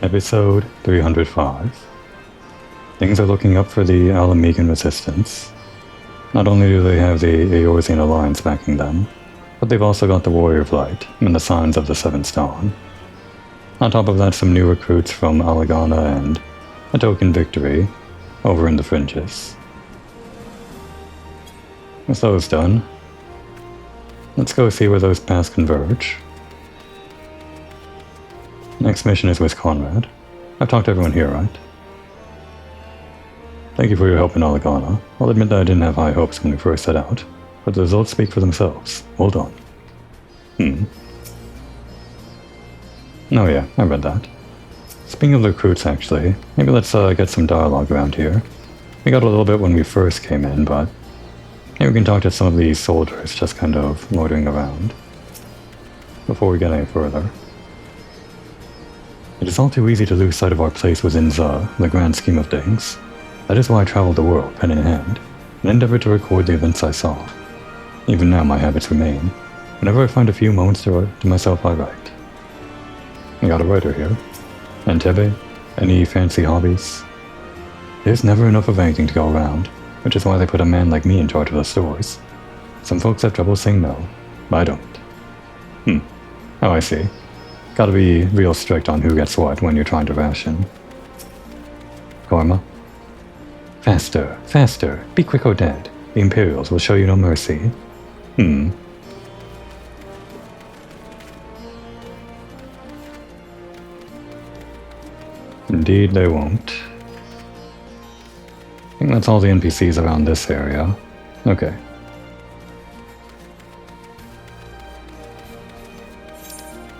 Episode 305. Things are looking up for the Alamegan resistance. Not only do they have the Eorzean Alliance backing them, but they've also got the Warrior of Light and the Signs of the Seventh Dawn. On top of that, some new recruits from Alagana and a token victory over in the fringes. With those done, let's go see where those paths converge. Next mission is with Conrad. I've talked to everyone here, right? Thank you for your help in Alagana. I'll admit that I didn't have high hopes when we first set out, but the results speak for themselves. Hold on. Oh yeah, I read that. Speaking of the recruits, actually, maybe let's get some dialogue around here. We got a little bit when we first came in, but maybe we can talk to some of these soldiers just kind of loitering around before we get any further. It is all too easy to lose sight of our place within the grand scheme of things. That is why I traveled the world, pen in hand, and endeavored to record the events I saw. Even now my habits remain. Whenever I find a few moments to myself, I write. I got a writer here. Entebbe? Any fancy hobbies? There's never enough of anything to go around, which is why they put a man like me in charge of the stores. Some folks have trouble saying no, but I don't. Oh, I see. Gotta be real strict on who gets what when you're trying to ration. Korma? Faster, faster, be quick or dead. The Imperials will show you no mercy. Indeed they won't. I think that's all the NPCs around this area. Okay.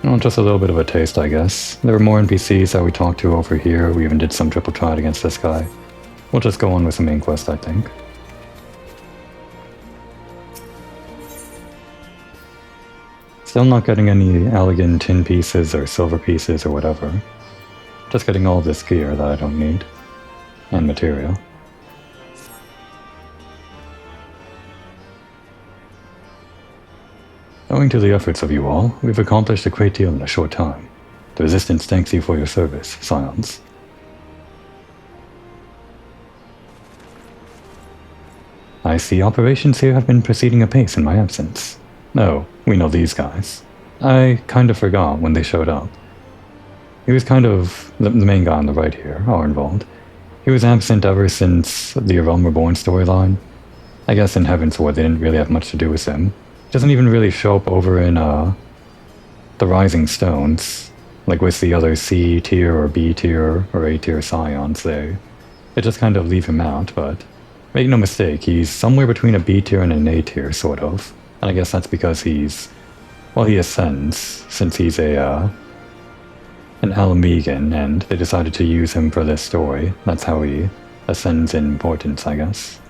Well, just a little bit of a taste, I guess. There were more NPCs that we talked to over here. We even did some triple triad against this guy. We'll just go on with the main quest, I think. Still not getting any elegant tin pieces or silver pieces or whatever. Just getting all this gear that I don't need. And material. Owing to the efforts of you all, we've accomplished a great deal in a short time. The Resistance thanks you for your service, Scions. I see operations here have been proceeding apace in my absence. Oh, we know these guys. I kind of forgot when they showed up. He was kind of the main guy on the right here, Arnvald. He was absent ever since the Realm Reborn storyline. I guess in Heaven's War they didn't really have much to do with him. Doesn't even really show up over in the Rising Stones, like with the other C tier or B tier or A tier Scions there. They just kind of leave him out, but make no mistake, he's somewhere between a B tier and an A tier, sort of. And I guess that's because he ascends, since he's an Alamegan, and they decided to use him for this story. That's how he ascends in importance, I guess.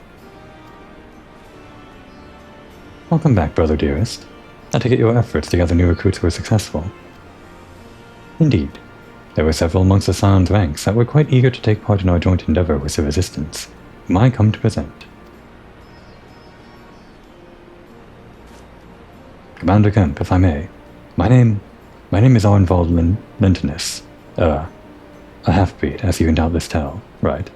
Welcome back, brother dearest. I take it your efforts to gather new recruits were successful. Indeed. There were several amongst the Scions ranks that were quite eager to take part in our joint endeavor with the Resistance, whom I come to present. Commander Kemp, if I may. My name is Arnvald Lintonus. A half-breed, as you can doubtless tell, right?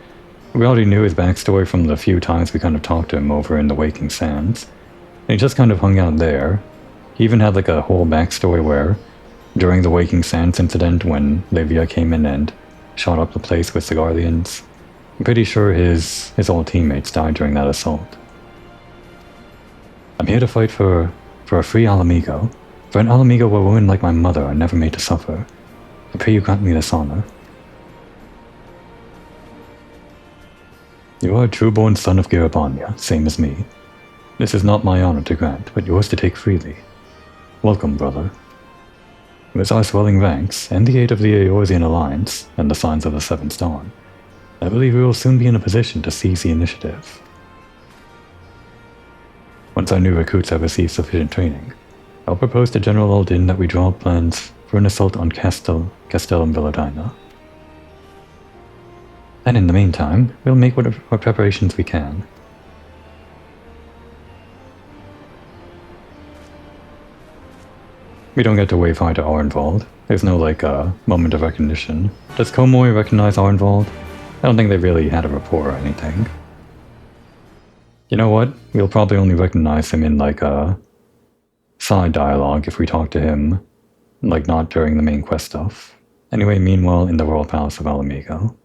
We already knew his backstory from the few times we kind of talked to him over in the Waking Sands. And he just kind of hung out there. He even had like a whole backstory where, during the Waking Sands incident when Livia came in and shot up the place with the Guardians, I'm pretty sure his old teammates died during that assault. I'm here to fight for a free Alamigo, for an Alamigo where women like my mother are never made to suffer. I pray you grant me this honor. You are a true-born son of Garabanya, same as me. This is not my honor to grant, but yours to take freely. Welcome, brother. With our swelling ranks, and the aid of the Eorzean Alliance, and the Signs of the Seventh Dawn, I believe we will soon be in a position to seize the initiative. Once our new recruits have received sufficient training, I'll propose to General Aldin that we draw up plans for an assault on Castellum Villadina. And in the meantime, we'll make what preparations we can. We don't get to wave hi to Arnvald. There's no, like, moment of recognition. Does Komori recognize Arnvald? I don't think they really had a rapport or anything. You know what? We'll probably only recognize him in, like, a side dialogue if we talk to him, like, not during the main quest stuff. Anyway, meanwhile, in the Royal Palace of Alamigo.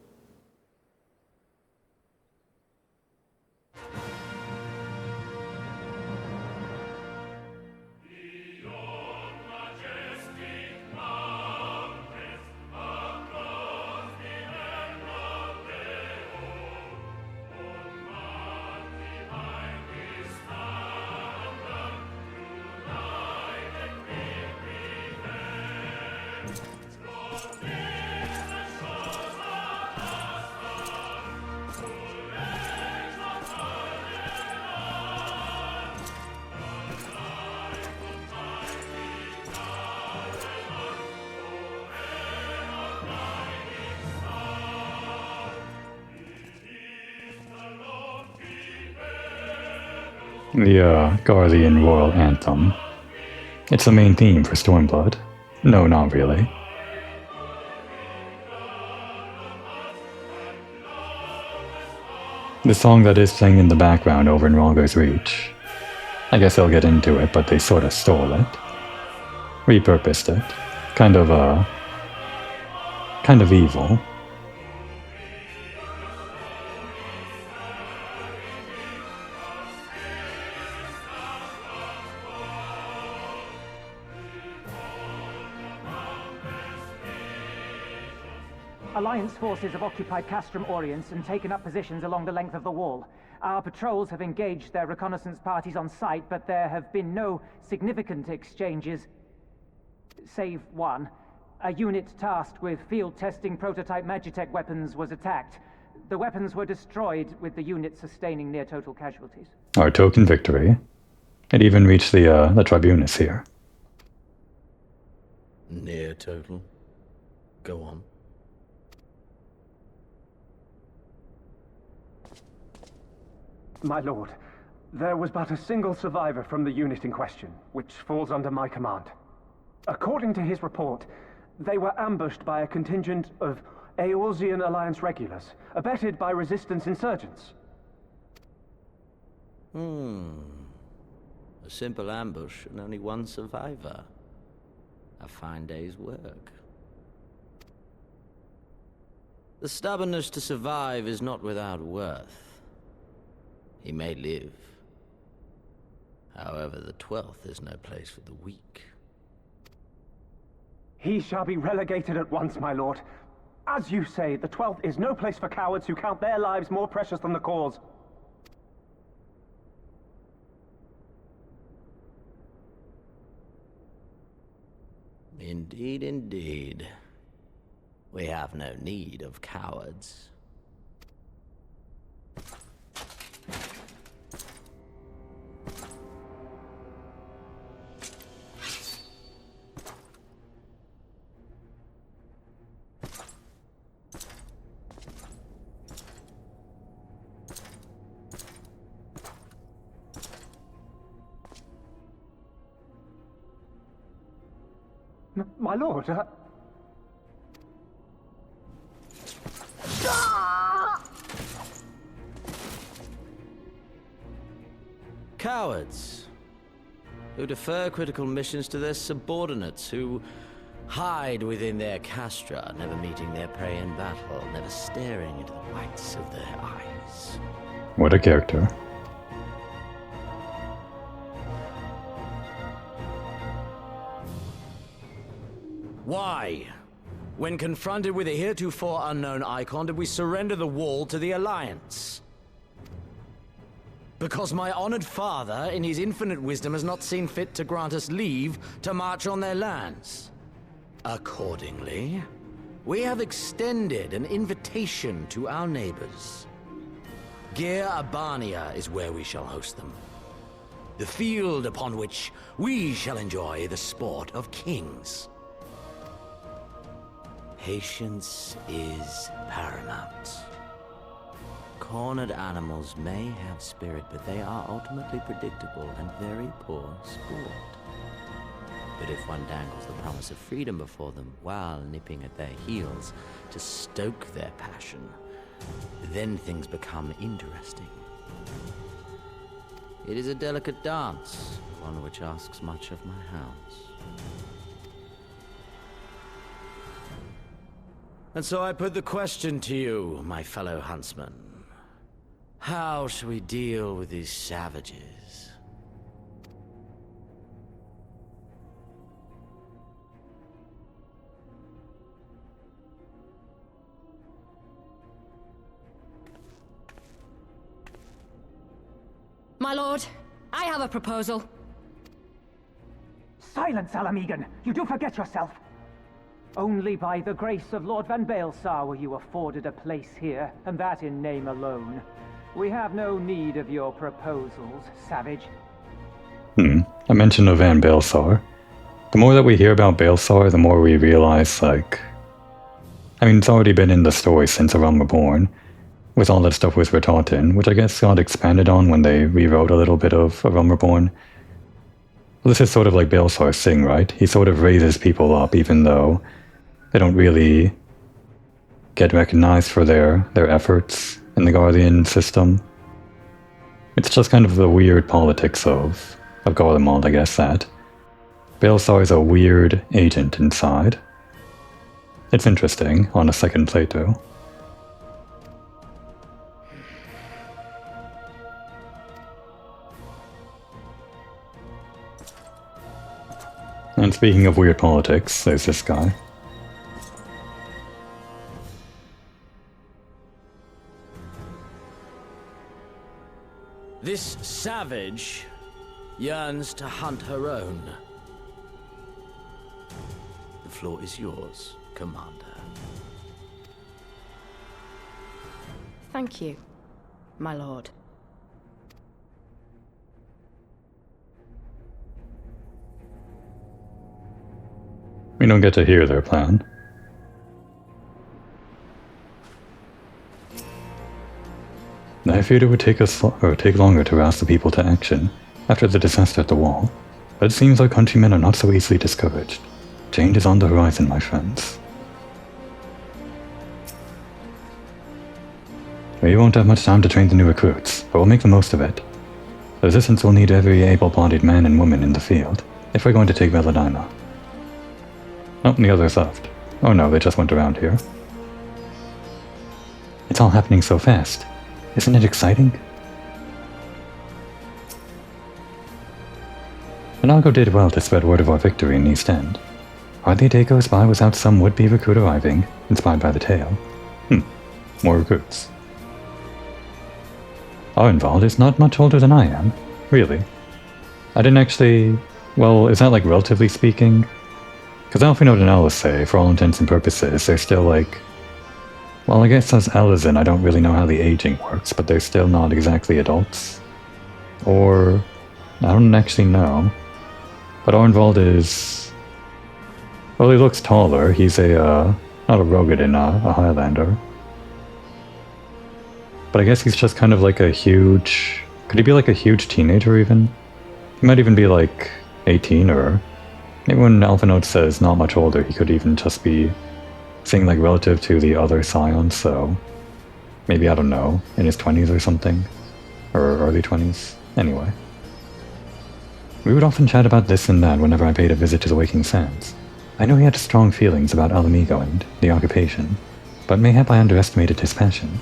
The Guardian Royal Anthem. It's the main theme for Stormblood. No, not really. The song that is playing in the background over in Rogger's Reach. I guess they'll get into it, but they sort of stole it. Repurposed it. Kind of evil. Alliance forces have occupied Castrum Orients and taken up positions along the length of the wall. Our patrols have engaged their reconnaissance parties on site, but there have been no significant exchanges, save one. A unit tasked with field testing prototype Magitech weapons was attacked. The weapons were destroyed, with the unit sustaining near total casualties. Our token victory. It even reached the tribunus here. Near total? Go on. My lord, there was but a single survivor from the unit in question, which falls under my command. According to his report, they were ambushed by a contingent of Eorzean Alliance regulars, abetted by resistance insurgents. A simple ambush and only one survivor. A fine day's work. The stubbornness to survive is not without worth. He may live. However, the 12th is no place for the weak. He shall be relegated at once, my lord. As you say, the 12th is no place for cowards who count their lives more precious than the cause. Indeed, indeed. We have no need of cowards. My lord, Cowards, who defer critical missions to their subordinates, who hide within their castra, never meeting their prey in battle, never staring into the whites of their eyes. What a character. Why? When confronted with a heretofore unknown icon, did we surrender the wall to the Alliance? Because my honored father, in his infinite wisdom, has not seen fit to grant us leave to march on their lands. Accordingly, we have extended an invitation to our neighbors. Gir Abania is where we shall host them. The field upon which we shall enjoy the sport of kings. Patience is paramount. Cornered animals may have spirit, but they are ultimately predictable and very poor sport. But if one dangles the promise of freedom before them while nipping at their heels to stoke their passion, then things become interesting. It is a delicate dance, one which asks much of my hounds. And so I put the question to you, my fellow huntsman. How shall we deal with these savages? My lord, I have a proposal. Silence, Alamegan! You do forget yourself! Only by the grace of Lord Van Baelsar were you afforded a place here, and that in name alone. We have no need of your proposals, savage. A mention of Van Baelsar. The more that we hear about Baelsar, the more we realize, like... I mean, it's already been in the story since A Realm Reborn, with all that stuff was retaught in, which I guess got expanded on when they rewrote a little bit of A Realm Reborn. Well, this is sort of like Baelsar's thing, right? He sort of raises people up, even though they don't really get recognized for their efforts in the Guardian system. It's just kind of the weird politics of Garlemald, I guess, that Baelsar is a weird agent inside. It's interesting on a second playthrough. And speaking of weird politics, there's this guy. This savage yearns to hunt her own. The floor is yours, Commander. Thank you, my lord. We don't get to hear their plan. I feared it would take longer to rouse the people to action after the disaster at the wall, but it seems our countrymen are not so easily discouraged. Change is on the horizon, my friends. We won't have much time to train the new recruits, but we'll make the most of it. The Resistance will need every able-bodied man and woman in the field, if we're going to take Veladina. Oh, the others left. Oh no, they just went around here. It's all happening so fast. Isn't it exciting? Inago did well to spread word of our victory in East End. Hardly a day goes by without some would-be recruit arriving, inspired by the tale. More recruits. Arnvald is not much older than I am. Really. I didn't actually... Well, is that like relatively speaking? Because Alfred and Alice say, for all intents and purposes, they're still like... Well, I guess as Alizen, I don't really know how the aging works, but they're still not exactly adults. Or... I don't actually know. But Arnvald is... Well, he looks taller. He's a, not a Rogadin, a Highlander. But I guess he's just kind of like a huge... Could he be like a huge teenager even? He might even be like 18 or... Maybe when Alphinaud says not much older, he could even just be saying like relative to the other scions, so... Maybe, I don't know, in his 20s or something? Or early 20s? Anyway. We would often chat about this and that whenever I paid a visit to the Waking Sands. I know he had strong feelings about Alamigo and the occupation, but mayhap I underestimated his passion.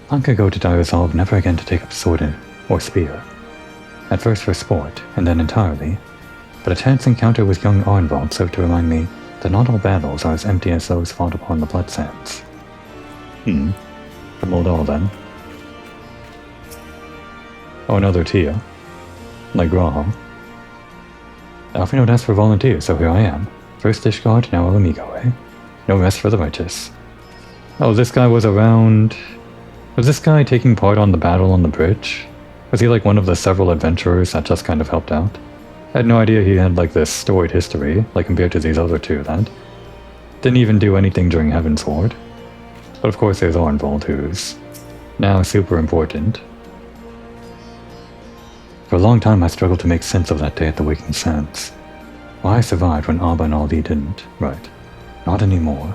Long ago did I resolve never again to take up sword or spear. At first for sport, and then entirely, but a chance encounter with young Arnvald served to remind me that not all battles are as empty as those fought upon the blood sands. The Moldal then. Oh, another Tia. Like Graha. Alfred asked for volunteers, so here I am. First Ishgard, now Alamigo, eh? No rest for the righteous. Oh, this guy was around... Was this guy taking part on the battle on the bridge? Was he like one of the several adventurers that just kind of helped out? I had no idea he had like this storied history, like compared to these other two that didn't even do anything during Heaven's Ward. But of course there's Arnvald, who's now super important. For a long time I struggled to make sense of that day at the Waking Sands. Why I survived when Abba and Ali didn't. Right. Not anymore.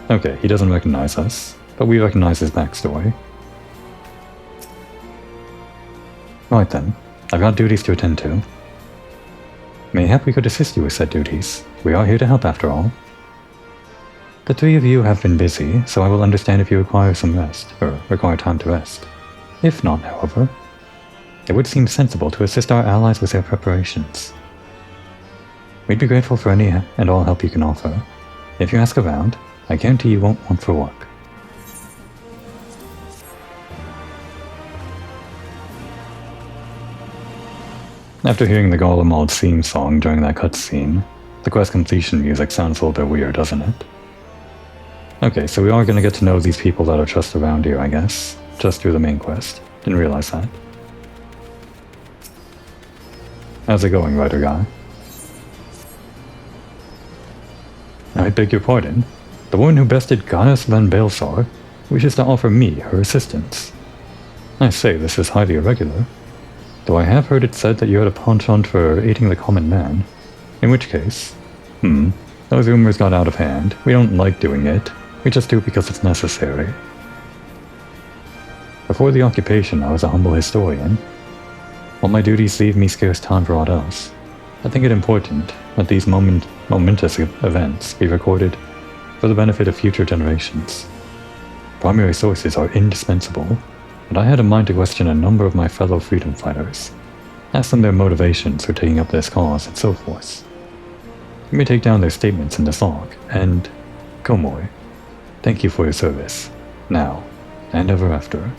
Okay, he doesn't recognize us, but we recognize his backstory. Right then, I've got duties to attend to. Mayhap we could assist you with said duties. We are here to help after all. The three of you have been busy, so I will understand if you require some rest, or require time to rest. If not, however, it would seem sensible to assist our allies with their preparations. We'd be grateful for any and all help you can offer. If you ask around, I guarantee you won't want for work. After hearing the Golemald theme song during that cutscene, the quest completion music sounds a little bit weird, doesn't it? Okay, so we are going to get to know these people that are just around here, I guess. Just through the main quest. Didn't realize that. How's it going, writer guy? I beg your pardon. The woman who bested Goddess Van Baelsar wishes to offer me her assistance. I say this is highly irregular, though I have heard it said that you had a penchant for aiding the common man. In which case, those rumors got out of hand. We don't like doing it. We just do it because it's necessary. Before the occupation, I was a humble historian. While my duties leave me scarce time for aught else, I think it important that these momentous events be recorded for the benefit of future generations. Primary sources are indispensable, and I had in mind to question a number of my fellow freedom fighters, ask them their motivations for taking up this cause and so forth. You may take down their statements in this log, and, Komoy, thank you for your service, now, and ever after.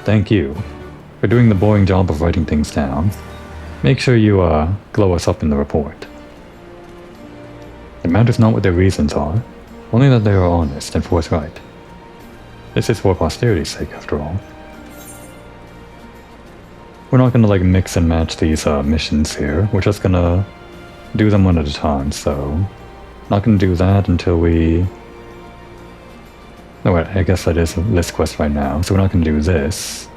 Thank you for doing the boring job of writing things down. Make sure you, glow us up in the report. It matters not what their reasons are, only that they are honest and forthright. This is for posterity's sake, after all. We're not gonna, mix and match these, missions here. We're just gonna do them one at a time, so... Not gonna do that until we... No, wait, I guess that is this quest right now, so we're not gonna do this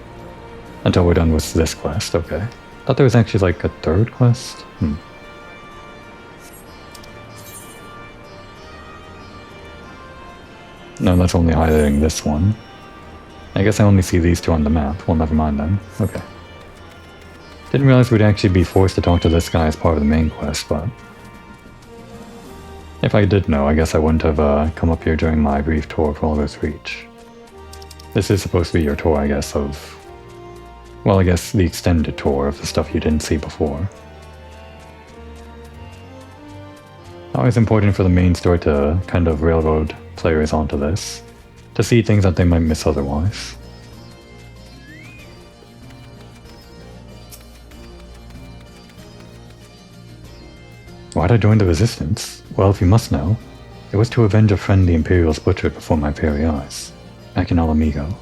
until we're done with this quest, okay. Thought there was actually, a third quest? No, that's only highlighting this one. I guess I only see these two on the map. Well, never mind then. Okay. Didn't realize we'd actually be forced to talk to this guy as part of the main quest, but... If I did know, I guess I wouldn't have come up here during my brief tour of Walrus Reach. This is supposed to be your tour, I guess, of... Well, I guess the extended tour of the stuff you didn't see before. Always important for the main story to kind of railroad players onto this, to see things that they might miss otherwise. Why'd I join the Resistance? Well, if you must know, it was to avenge a friend the Imperials butchered before my very eyes, back in Alamigo.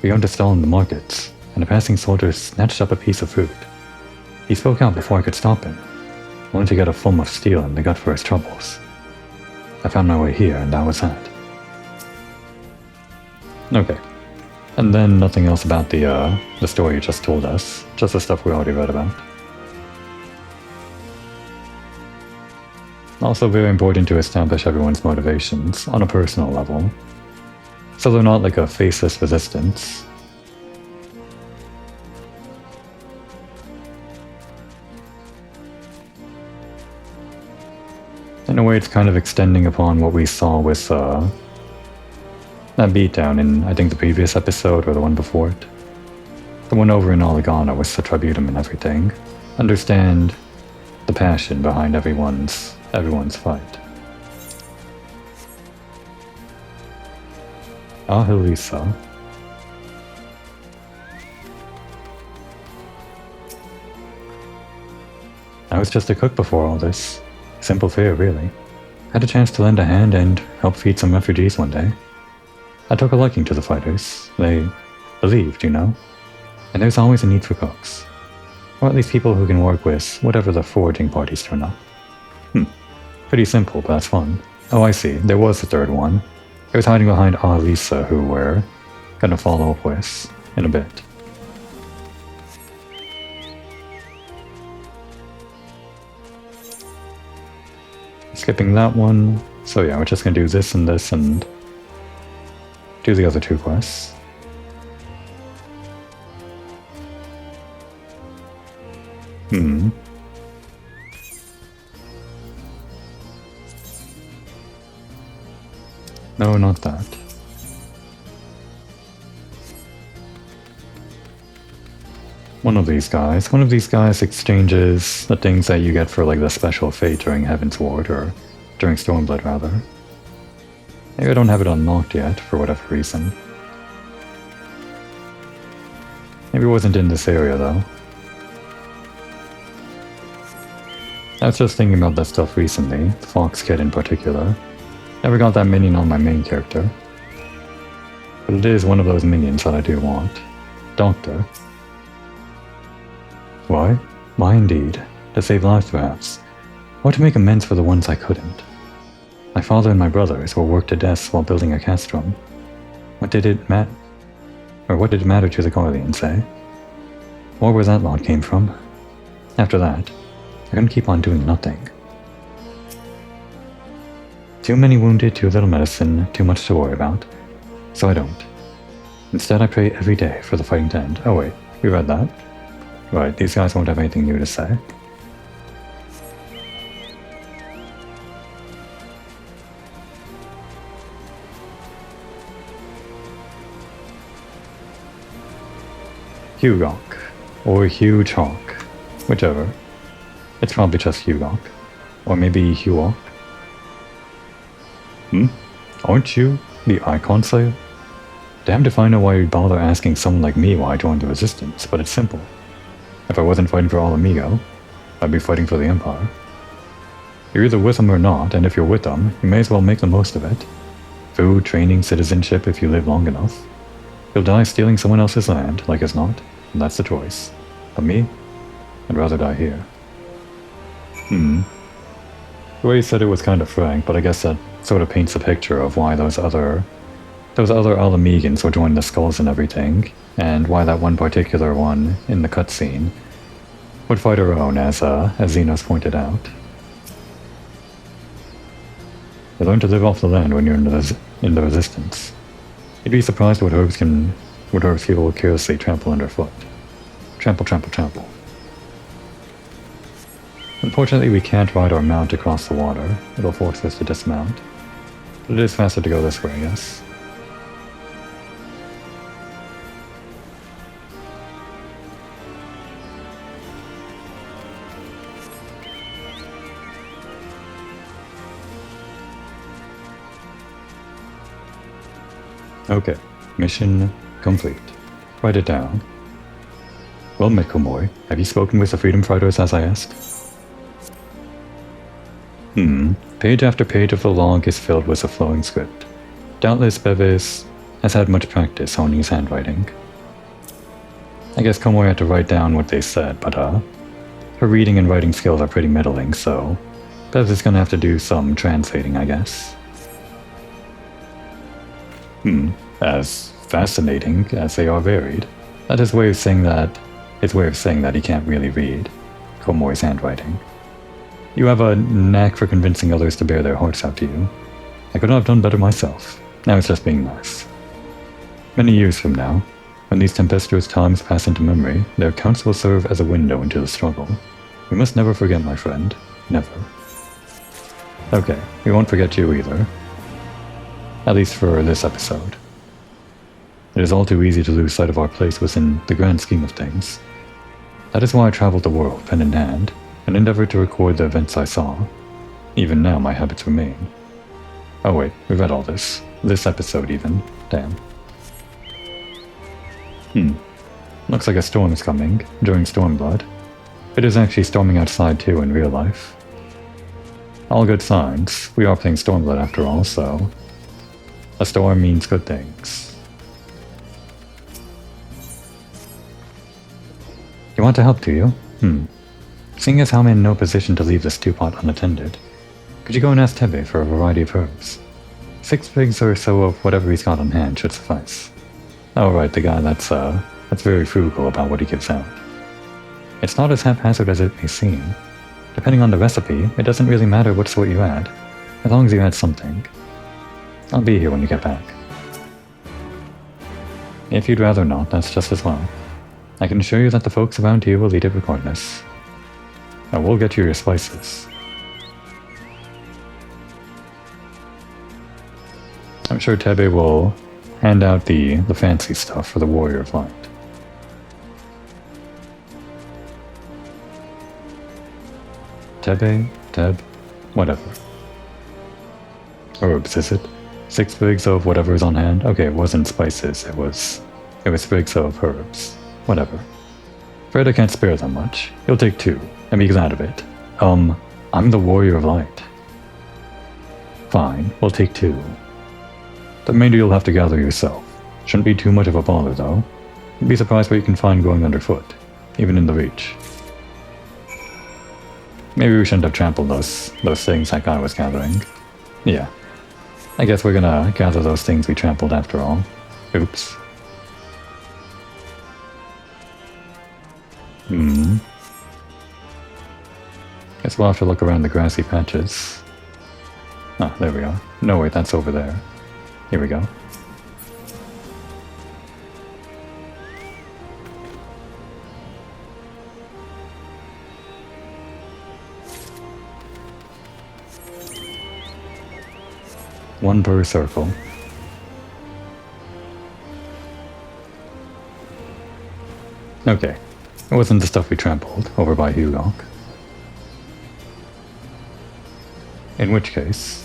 We owned a stall in the markets, and a passing soldier snatched up a piece of fruit. He spoke out before I could stop him, only to get a foam of steel in the gut for his troubles. I found my way here, and that was that. Okay. And then nothing else about the story you just told us, just the stuff we already read about. Also very important to establish everyone's motivations on a personal level, so they're not like a faceless resistance. In a way, it's kind of extending upon what we saw with that beatdown in, I think, the previous episode or the one before it. The one over in Oligana with the Tributum and everything. Understand the passion behind everyone's fight. Helisa. I was just a cook before all this. Simple fare, really. Had a chance to lend a hand and help feed some refugees one day. I took a liking to the fighters. They believed, you know. And there's always a need for cooks. Or at least people who can work with whatever the foraging parties turn up. Pretty simple, but that's fun. Oh, I see. There was a third one. It was hiding behind Lisa, who we're gonna follow up with in a bit. Skipping that one. So yeah, we're just gonna do this and do the other two quests. No, not that. One of these guys exchanges the things that you get for like the special fate during Heaven's Ward, or during Stormblood rather. Maybe I don't have it unlocked yet, for whatever reason. Maybe it wasn't in this area though. I was just thinking about that stuff recently, the Fox Kid in particular. Never got that minion on my main character. But it is one of those minions that I do want. Doctor. Why? Why indeed. To save lives perhaps. Or to make amends for the ones I couldn't. My father and my brothers were worked to death while building a castrum. What did it matter to the Guardians, eh? Or where that lot came from? After that, I couldn't keep on doing nothing. Too many wounded, too little medicine, too much to worry about. So I don't. Instead I pray every day for the fighting to end. Oh wait, we read that. Right, these guys won't have anything new to say. Hugok, or Huge Hawk, whichever. It's probably just Hugok, or maybe Huok. Aren't you the Icon Slayer? Damned if I know why you'd bother asking someone like me why I joined the Resistance, but it's simple. If I wasn't fighting for All Amigo, I'd be fighting for the Empire. You're either with them or not, and if you're with them, you may as well make the most of it. Food, training, citizenship if you live long enough. You'll die stealing someone else's land, like as not, and that's the choice. But me? I'd rather die here. The way you said it was kind of frank, but I guess that sort of paints a picture of why those other Alamegans were joining the skulls and everything, and why that one particular one in the cutscene would fight her own, as Xenos pointed out. You learn to live off the land when you're in the Resistance. You'd be surprised what herbs people will carelessly trample underfoot. Trample, trample, trample. Unfortunately, we can't ride our mount across the water. It'll force us to dismount. But it is faster to go this way, I guess. Okay, mission complete. Write it down. Well met, Komoi. Have you spoken with the freedom fighters as I asked? Page after page of the log is filled with a flowing script. Doubtless Bevis has had much practice honing his handwriting. I guess Komoi had to write down what they said, but her reading and writing skills are pretty middling, so Bevis is gonna have to do some translating, I guess. As fascinating as they are varied. That is his way of saying that he can't really read Komoi's handwriting. You have a knack for convincing others to bear their hearts out to you. I could not have done better myself. Now it's just being nice. Many years from now, when these tempestuous times pass into memory, their accounts will serve as a window into the struggle. We must never forget, my friend. Never. Okay, we won't forget you either. At least for this episode. It is all too easy to lose sight of our place within the grand scheme of things. That is why I traveled the world, pen in hand, and endeavored to record the events I saw. Even now, my habits remain. Oh wait, we read all this. This episode even. Damn. Looks like a storm is coming, during Stormblood. It is actually storming outside too in real life. All good signs. We are playing Stormblood after all, so a storm means good things. You want to help, do you? Seeing as how I'm in no position to leave this stew-pot unattended, could you go and ask Tebe for a variety of herbs? 6 pigs or so of whatever he's got on hand should suffice. Oh right, the guy that's very frugal about what he gives out. It's not as haphazard as it may seem. Depending on the recipe, it doesn't really matter what sort you add, as long as you add something. I'll be here when you get back. If you'd rather not, that's just as well. I can assure you that the folks around here will eat it regardless. I will get you your spices. I'm sure Tebe will hand out the fancy stuff for the Warrior of Light. Teb, whatever. Herbs, is it? 6 sprigs of whatever is on hand? Okay, it wasn't spices, it was sprigs of herbs. Whatever. Afraid I can't spare that much. You'll take 2, and be glad of it. I'm the Warrior of Light. Fine, we'll take 2. The remainder you'll have to gather yourself. Shouldn't be too much of a bother, though. You'd be surprised what you can find going underfoot, even in the Reach. Maybe we shouldn't have trampled those things that guy was gathering. Yeah. I guess we're gonna gather those things we trampled after all. Oops. Guess we'll have to look around the grassy patches. Ah, there we are. No, wait, that's over there. Here we go. One per circle. Okay. It wasn't the stuff we trampled over by Hugok. In which case...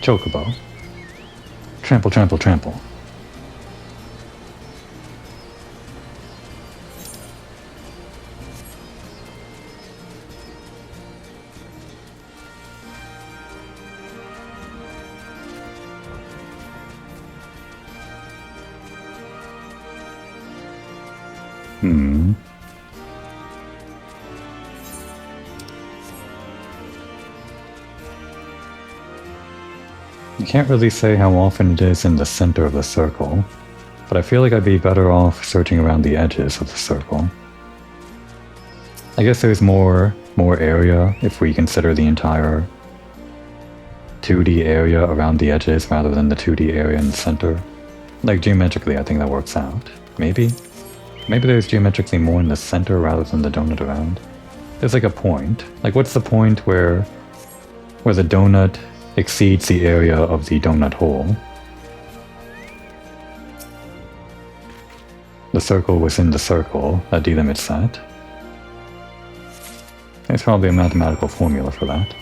Chocobo. Trample, trample, trample. I can't really say how often it is in the center of the circle, but I feel like I'd be better off searching around the edges of the circle. I guess there's more area if we consider the entire 2D area around the edges rather than the 2D area in the center. Like geometrically, I think that works out. Maybe? Maybe there's geometrically more in the center rather than the donut around. There's like a point. Like what's the point where the donut exceeds the area of the donut hole? The circle within the circle that delimits that. There's probably a mathematical formula for that.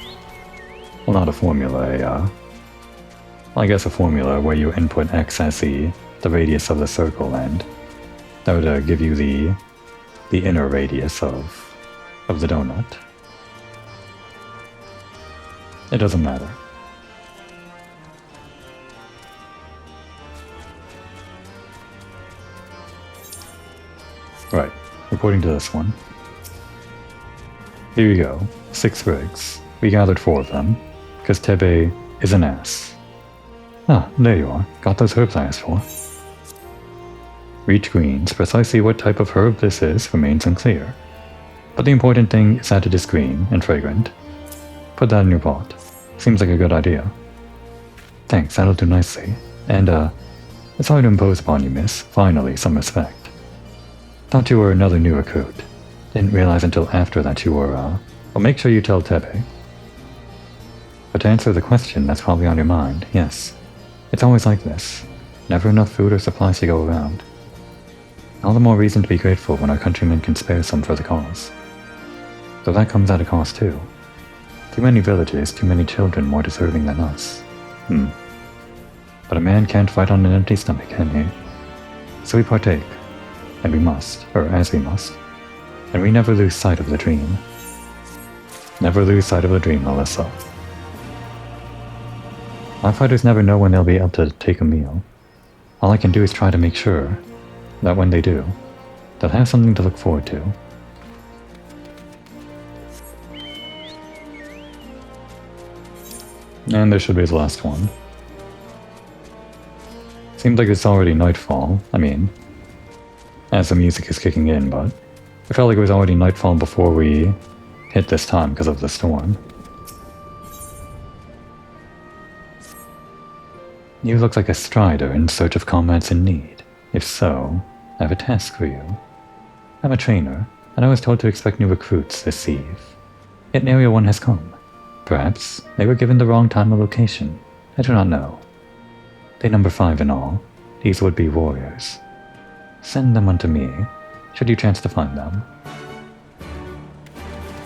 Well, not a formula, well, I guess a formula where you input x as the radius of the circle, and that would give you the inner radius of the donut. It doesn't matter. Right, according to this one. Here you go, 6 sprigs. We gathered 4 of them, because Tebe is an ass. Ah, there you are. Got those herbs I asked for. Reach greens. Precisely what type of herb this is remains unclear. But the important thing is that it is green and fragrant. Put that in your pot. Seems like a good idea. Thanks, that'll do nicely. And, sorry to impose upon you, miss. Finally, some respect. Thought you were another new recruit. Didn't realize until after that you were, well, make sure you tell Tebe. But to answer the question that's probably on your mind, yes. It's always like this. Never enough food or supplies to go around. All the more reason to be grateful when our countrymen can spare some for the cause. Though that comes at a cost too. Too many villages, too many children more deserving than us. But a man can't fight on an empty stomach, can he? So we partake. And we must, or as we must. And we never lose sight of the dream. Never lose sight of the dream, Alyssa. Our fighters never know when they'll be able to take a meal. All I can do is try to make sure that when they do, they'll have something to look forward to. And there should be the last one. Seems like it's already nightfall. I mean, as the music is kicking in, but it felt like it was already nightfall before we hit this time because of the storm. You look like a strider in search of comrades in need. If so, I have a task for you. I'm a trainer, and I was told to expect new recruits this eve. Yet Area 1 has come. Perhaps they were given the wrong time or location. I do not know. They number 5 in all. These would be warriors. Send them unto me, should you chance to find them.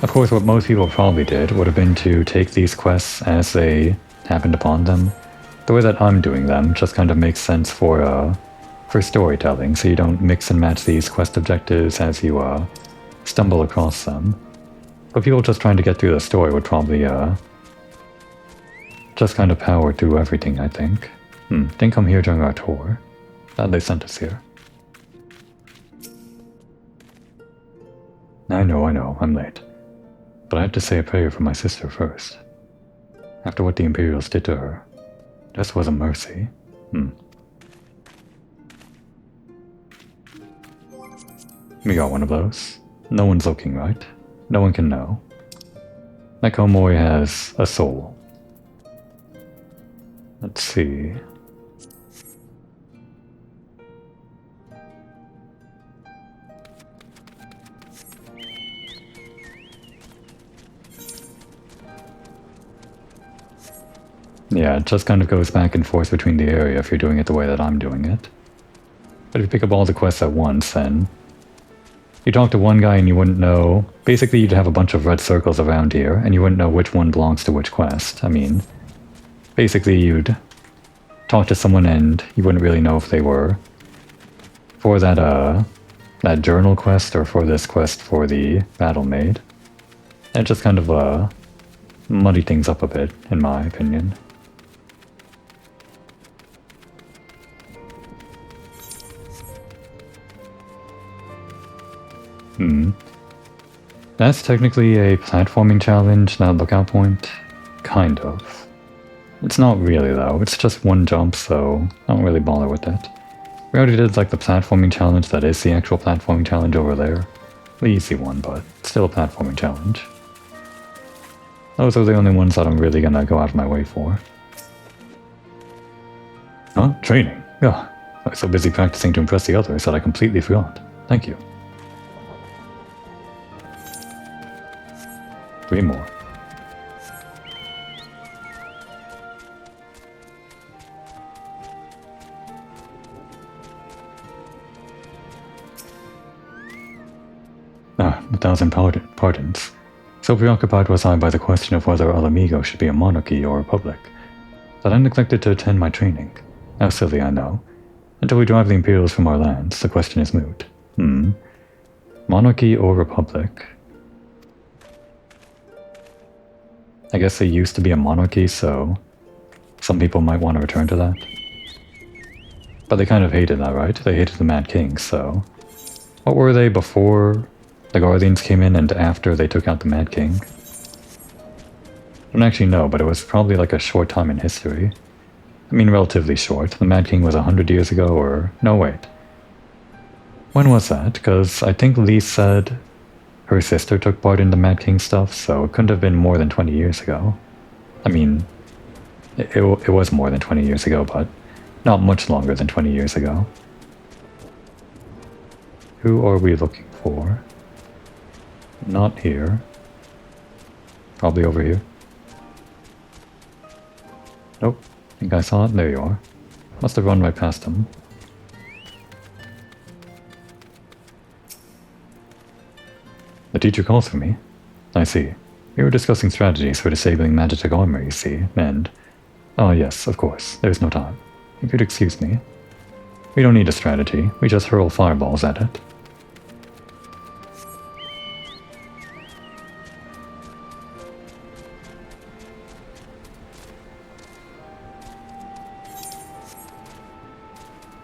Of course, what most people probably did would have been to take these quests as they happened upon them. The way that I'm doing them just kind of makes sense for storytelling, so you don't mix and match these quest objectives as you stumble across them. But people just trying to get through the story would probably just kind of power through everything, I think. Didn't come here during our tour. Glad they sent us here. I know, I'm late. But I had to say a prayer for my sister first. After what the Imperials did to her, this was a mercy. We got one of those. No one's looking, right? No one can know. That Komori has a soul. Let's see. Yeah, it just kind of goes back and forth between the area if you're doing it the way that I'm doing it. But if you pick up all the quests at once, then you talk to one guy and you wouldn't know. Basically, you'd have a bunch of red circles around here, and you wouldn't know which one belongs to which quest. I mean, basically you'd talk to someone and you wouldn't really know if they were for that journal quest or for this quest for the battle maid. It just kind of muddy things up a bit, in my opinion. That's technically a platforming challenge, that lookout point. Kind of. It's not really though, it's just one jump, so I don't really bother with it. We already did like the platforming challenge that is the actual platforming challenge over there. The easy one, but still a platforming challenge. Those are the only ones that I'm really gonna go out of my way for. Huh? Training? Yeah. I was so busy practicing to impress the others that I completely forgot. Thank you. 3 more. Ah, 1,000 pardons. So preoccupied was I by the question of whether Alamigo should be a monarchy or a republic, that I neglected to attend my training. How silly, I know. Until we drive the Imperials from our lands, the question is moot. Monarchy or republic? I guess they used to be a monarchy, so some people might want to return to that. But they kind of hated that, right? They hated the Mad King, so... What were they before the Guardians came in and after they took out the Mad King? I don't actually know, but it was probably like a short time in history. I mean, relatively short. The Mad King was 100 years ago, or... No, wait. When was that? Because I think Lee said her sister took part in the Mad King stuff, so it couldn't have been more than 20 years ago. I mean, it was more than 20 years ago, but not much longer than 20 years ago. Who are we looking for? Not here. Probably over here. Nope. Think I saw it. There you are. Must have run right past him. The teacher calls for me. I see. We were discussing strategies for disabling magic armor, you see, and... Oh yes, of course. There's no time. If you'd excuse me. We don't need a strategy. We just hurl fireballs at it.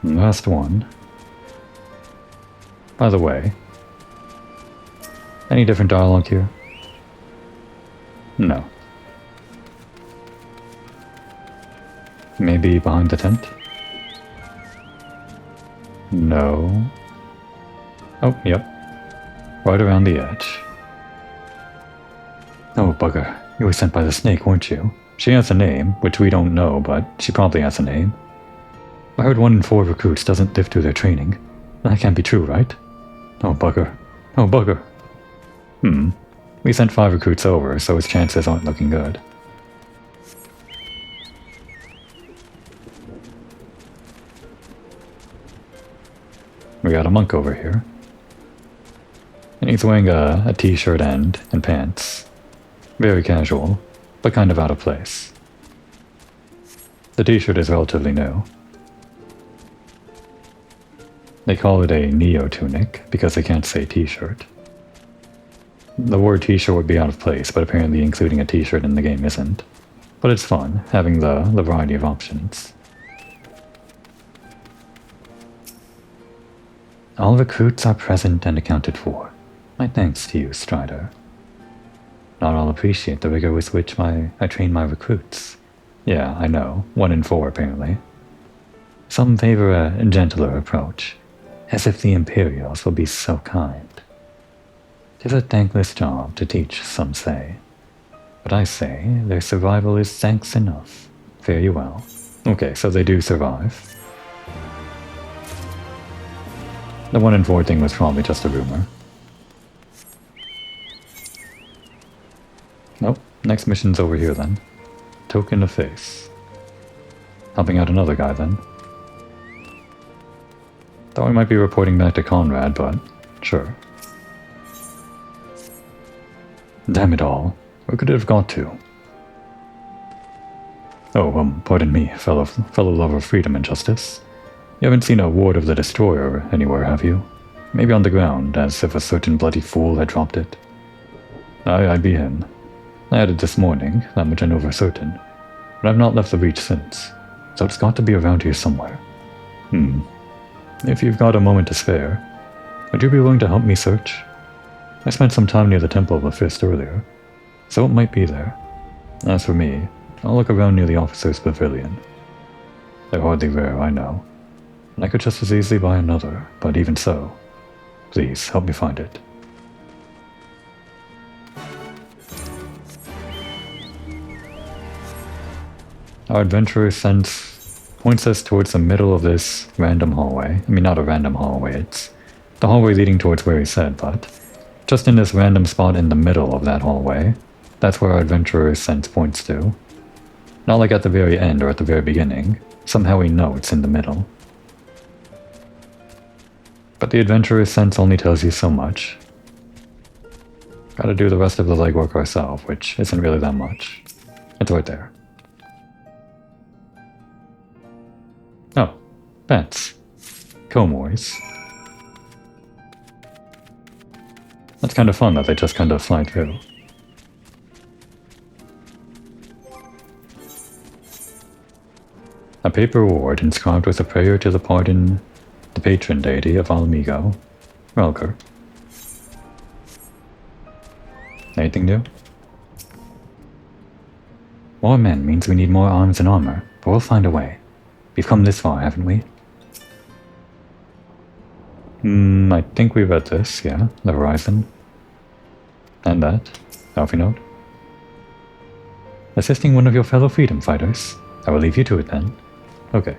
Last one. By the way, any different dialogue here? No. Maybe behind the tent? No. Oh, yep. Right around the edge. Oh, bugger. You were sent by the snake, weren't you? She has a name, which we don't know, but she probably has a name. I heard 1 in 4 recruits doesn't live through their training. That can't be true, right? Oh, bugger. Oh, bugger. We sent 5 recruits over, so his chances aren't looking good. We got a monk over here. And he's wearing a t-shirt and pants. Very casual, but kind of out of place. The t-shirt is relatively new. They call it a neo-tunic because they can't say t-shirt. The word t-shirt would be out of place, but apparently including a t-shirt in the game isn't. But it's fun, having the variety of options. All recruits are present and accounted for. My thanks to you, Strider. Not all appreciate the rigor with which I train my recruits. Yeah, I know. 1 in 4, apparently. Some favor a gentler approach, as if the Imperials will be so kind. 'Tis a thankless job to teach, some say. But I say their survival is thanks enough. Fare you well. Okay, so they do survive. The 1 in 4 thing was probably just a rumor. Nope, next mission's over here then. Token of face. Helping out another guy then. Thought we might be reporting back to Conrad, but sure. Damn it all. Where could it have got to? Oh, pardon me, fellow lover of freedom and justice. You haven't seen a ward of the Destroyer anywhere, have you? Maybe on the ground, as if a certain bloody fool had dropped it. I'd be him. I had it this morning, that much I know for certain, but I've not left the Reach since, so it's got to be around here somewhere. If you've got a moment to spare, would you be willing to help me search? I spent some time near the Temple of the Fist earlier, so it might be there. As for me, I'll look around near the officer's pavilion. They're hardly rare, I know, and I could just as easily buy another, but even so, please help me find it. Our adventurer's sense points us towards the middle of this random hallway. I mean, not a random hallway, it's the hallway leading towards where he said, but just in this random spot in the middle of that hallway, that's where our adventurer's sense points to. Not like at the very end or at the very beginning. Somehow we know it's in the middle. But the adventurer's sense only tells you so much. Gotta do the rest of the legwork ourselves, which isn't really that much. It's right there. Oh, bats. Comoys. That's kind of fun that they just kind of fly through. A paper ward inscribed with a prayer to the patron deity of Almigo, Relger. Anything new? More men means we need more arms and armor, but we'll find a way. We've come this far, haven't we? I think we read this, yeah. The Horizon. And that. Alfie note. Assisting one of your fellow freedom fighters. I will leave you to it then. Okay.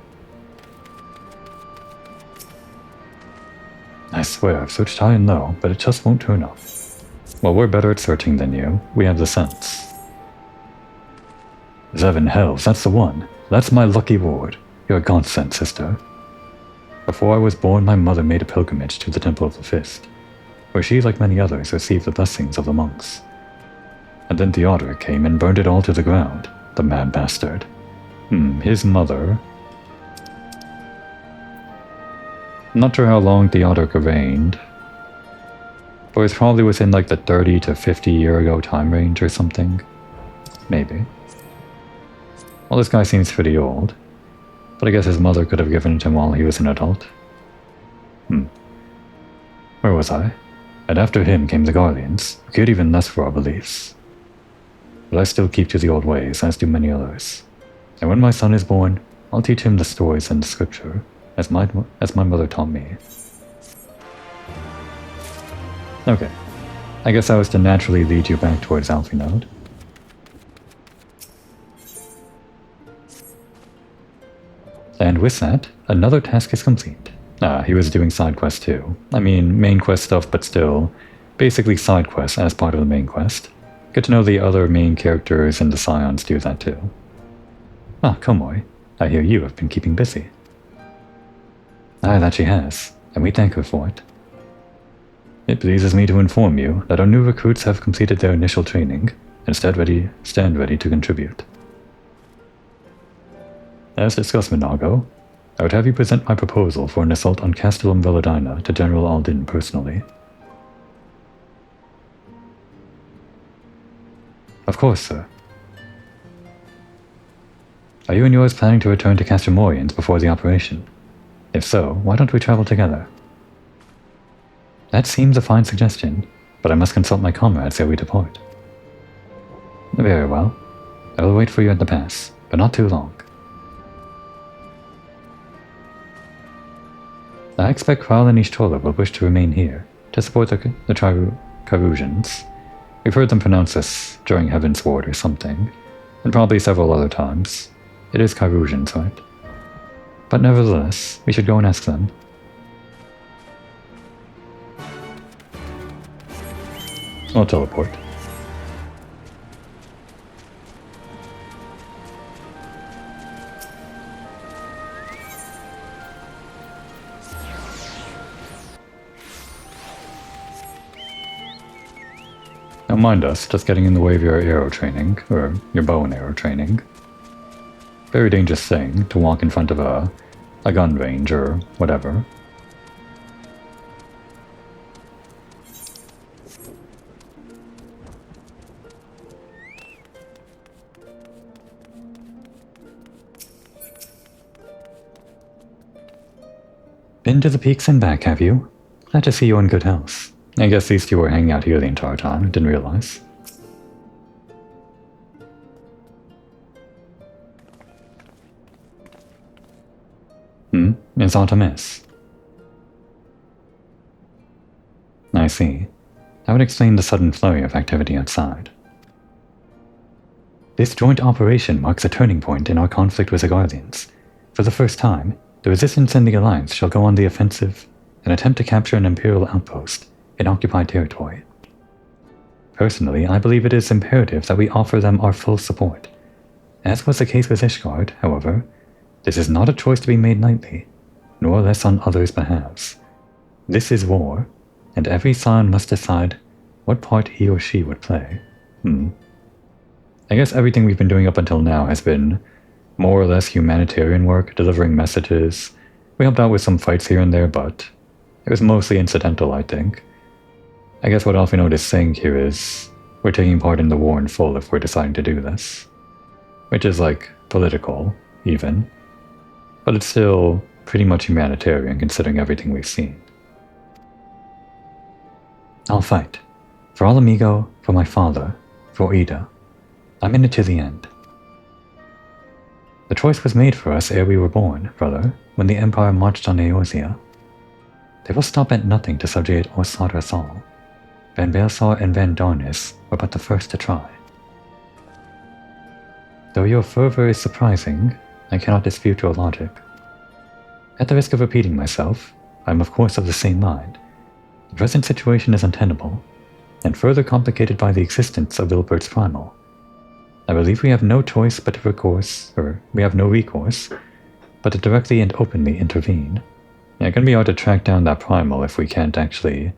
I swear I've searched high and low, but it just won't turn up. Well, we're better at searching than you. We have the sense. Seven hells, that's the one. That's my lucky ward. You're a godsend, sister. Before I was born, my mother made a pilgrimage to the Temple of the Fist, where she, like many others, received the blessings of the monks. And then Theodoric came and burned it all to the ground, the mad bastard. His mother... I'm not sure how long Theodoric reigned, but it's probably within like the 30 to 50 year ago time range or something. Maybe. Well, this guy seems pretty old, but I guess his mother could have given it to him while he was an adult. Where was I? And after him came the Guardians, who cared even less for our beliefs. But I still keep to the old ways, as do many others. And when my son is born, I'll teach him the stories and the scripture, as my mother taught me. Okay. I guess that was to naturally lead you back towards Alphinode. And with that, another task is complete. He was doing side quests too. I mean, main quest stuff, but still, basically side quests as part of the main quest. Get to know the other main characters and the Scions do that too. Komoi, I hear you have been keeping busy. That she has, and we thank her for it. It pleases me to inform you that our new recruits have completed their initial training and stand ready to contribute. As discussed, Minago, I would have you present my proposal for an assault on Castellum Veladina to General Aldin personally. Of course, sir. Are you and yours planning to return to Castromorians before the operation? If so, why don't we travel together? That seems a fine suggestion, but I must consult my comrades ere we depart. Very well. I will wait for you at the pass, but not too long. I expect Kral and Ishtola will wish to remain here to support the Carusians. We've heard them pronounce this during Heaven's Ward or something, and probably several other times. It is Carusians, right? But nevertheless, we should go and ask them. I'll teleport. Don't mind us, just getting in the way of your arrow training, or your bow and arrow training. Very dangerous thing to walk in front of a gun range or whatever. Been to the peaks and back, have you? Glad to see you in good health. I guess these two were hanging out here the entire time, didn't realize. It's Artemis. I see. That would explain the sudden flurry of activity outside. This joint operation marks a turning point in our conflict with the Guardians. For the first time, the Resistance and the Alliance shall go on the offensive and attempt to capture an Imperial outpost in occupied territory. Personally, I believe it is imperative that we offer them our full support. As was the case with Ishgard, however, this is not a choice to be made lightly, nor less on others' behalves. This is war, and every Scion must decide what part he or she would play. I guess everything we've been doing up until now has been more or less humanitarian work, delivering messages. We helped out with some fights here and there, but it was mostly incidental, I think. I guess what Alphinode is saying here is we're taking part in the war in full if we're deciding to do this. Which is like political, even. But it's still pretty much humanitarian considering everything we've seen. I'll fight. For All Amigo, for my father, for Ida. I'm in it to the end. The choice was made for us ere we were born, brother, when the Empire marched on Eorzea. They will stop at nothing to subjugate or slaughter us all. Van Baelsar and Van Darnus were but the first to try. Though your fervor is surprising, I cannot dispute your logic. At the risk of repeating myself, I am of course of the same mind. The present situation is untenable, and further complicated by the existence of Ilbert's Primal. I believe we have no choice but we have no recourse, but to directly and openly intervene. It can be hard to track down that Primal if we can't actually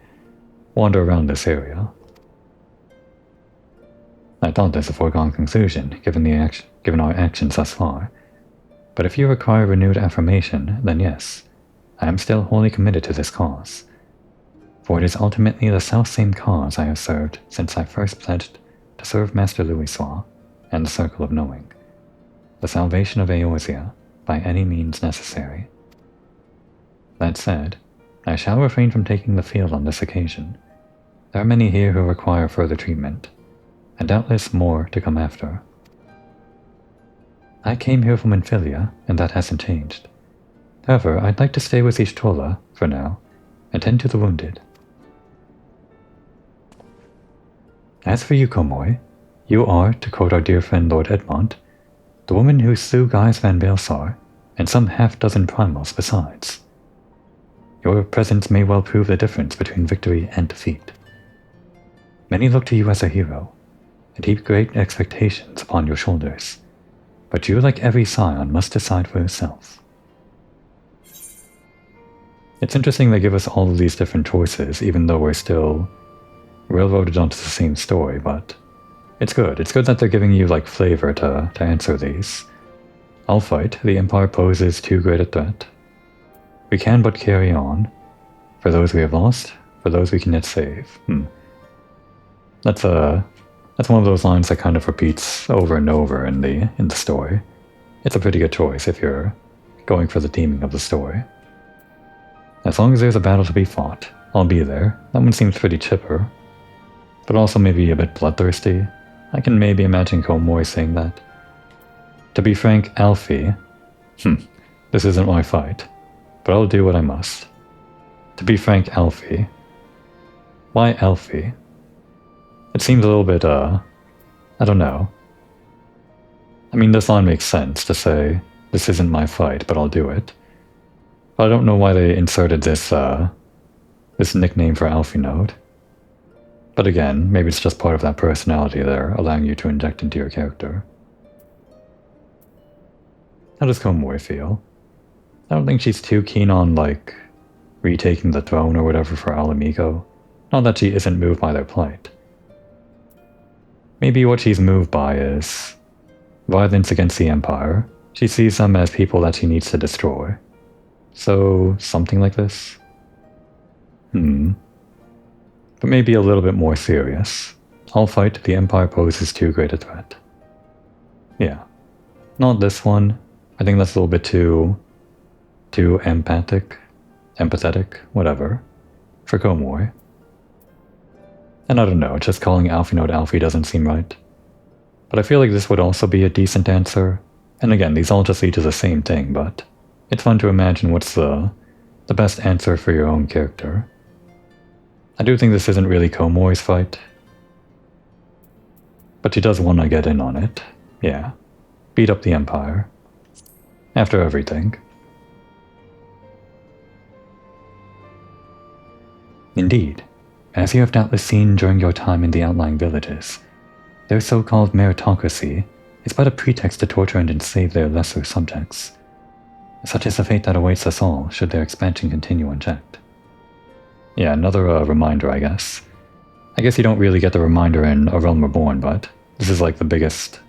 wander around this area. I thought this a foregone conclusion, given our actions thus far. But if you require renewed affirmation, then yes, I am still wholly committed to this cause. For it is ultimately the self-same cause I have served since I first pledged to serve Master Louisoix and the Circle of Knowing, the salvation of Eorzea by any means necessary. That said, I shall refrain from taking the field on this occasion. There are many here who require further treatment, and doubtless more to come after. I came here from Infilia, and that hasn't changed. However, I'd like to stay with Ishtola, for now, and tend to the wounded. As for you, Komoi, you are, to quote our dear friend Lord Edmond, the woman who slew Gaius van Baelsar, and some half-dozen primals besides. Your presence may well prove the difference between victory and defeat. Many look to you as a hero, and heap great expectations upon your shoulders, but you, like every scion, must decide for yourself. It's interesting they give us all of these different choices, even though we're still railroaded onto the same story, but it's good. It's good that they're giving you, like, flavor to answer these. I'll fight. The Empire poses too great a threat. We can but carry on. For those we have lost, for those we can yet save. That's one of those lines that kind of repeats over and over in the story. It's a pretty good choice if you're going for the theming of the story. As long as there's a battle to be fought, I'll be there. That one seems pretty chipper, but also maybe a bit bloodthirsty. I can maybe imagine Komoi saying that. To be frank, Alfie, this isn't my fight, but I'll do what I must. To be frank, Alfie. Why Alfie? It seems a little bit, I don't know. I mean, this line makes sense to say, this isn't my fight, but I'll do it. But I don't know why they inserted this nickname for Alfie Node. But again, maybe it's just part of that personality they're allowing you to inject into your character. How does Komoi feel? I don't think she's too keen on, like, retaking the throne or whatever for Alamigo. Not that she isn't moved by their plight. Maybe what she's moved by is violence against the Empire. She sees them as people that she needs to destroy. So, something like this? But maybe a little bit more serious. I'll fight. The Empire poses too great a threat. Yeah. Not this one. I think that's a little bit too empathetic, whatever, for Komoi. And I don't know, just calling Alfie Node Alfie doesn't seem right. But I feel like this would also be a decent answer. And again, these all just lead to the same thing, but it's fun to imagine what's the best answer for your own character. I do think this isn't really Komoi's fight, but she does want to get in on it. Yeah. Beat up the Empire. After everything. Indeed, as you have doubtless seen during your time in the outlying villages, their so-called meritocracy is but a pretext to torture and enslave their lesser subjects. Such is the fate that awaits us all should their expansion continue unchecked. Yeah, another reminder, I guess. I guess you don't really get the reminder in A Realm Reborn, but this is like the biggest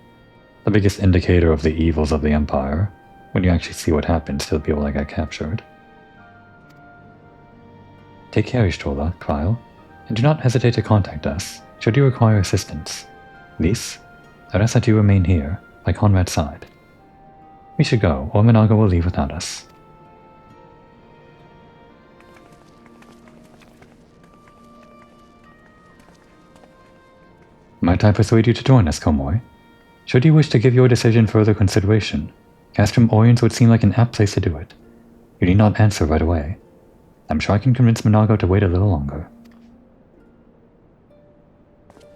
indicator of the evils of the Empire, when you actually see what happens to the people that get captured. Take care, Ishtola, Kyle, and do not hesitate to contact us, should you require assistance. Lys, I ask that you remain here, by Conrad's side. We should go, or Minaga will leave without us. Might I persuade you to join us, Komoi? Should you wish to give your decision further consideration, Castrum Oriens would seem like an apt place to do it. You need not answer right away. I'm sure I can convince Minago to wait a little longer.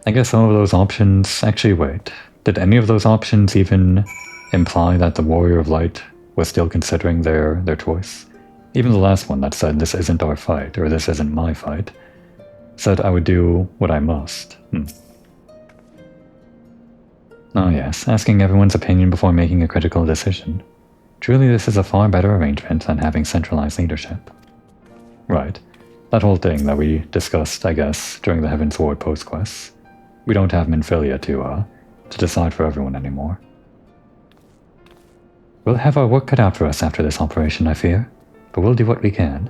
I guess some of those options... Actually, wait. Did any of those options even imply that the Warrior of Light was still considering their choice? Even the last one that said, this isn't our fight, or this isn't my fight, said I would do what I must. Oh yes, asking everyone's opinion before making a critical decision. Truly this is a far better arrangement than having centralized leadership. Right. That whole thing that we discussed, I guess, during the Heaven's Ward post-quests. We don't have Minfilia to decide for everyone anymore. We'll have our work cut out for us after this operation, I fear. But we'll do what we can.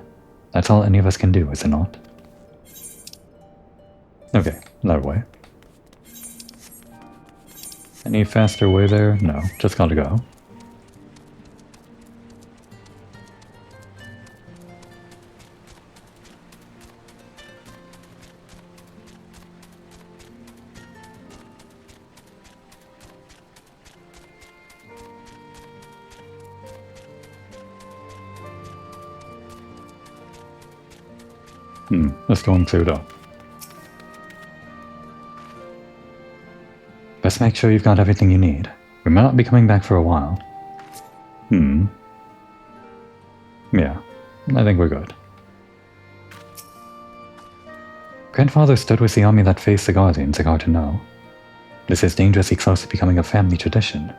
That's all any of us can do, is it not? Okay, that way. Any faster way there? No, just gotta go. The storm cleared up. Just make sure you've got everything you need. We might not be coming back for a while. Yeah, I think we're good. Grandfather stood with the army that faced the Guardians, I got to know. This is dangerously close to becoming a family tradition.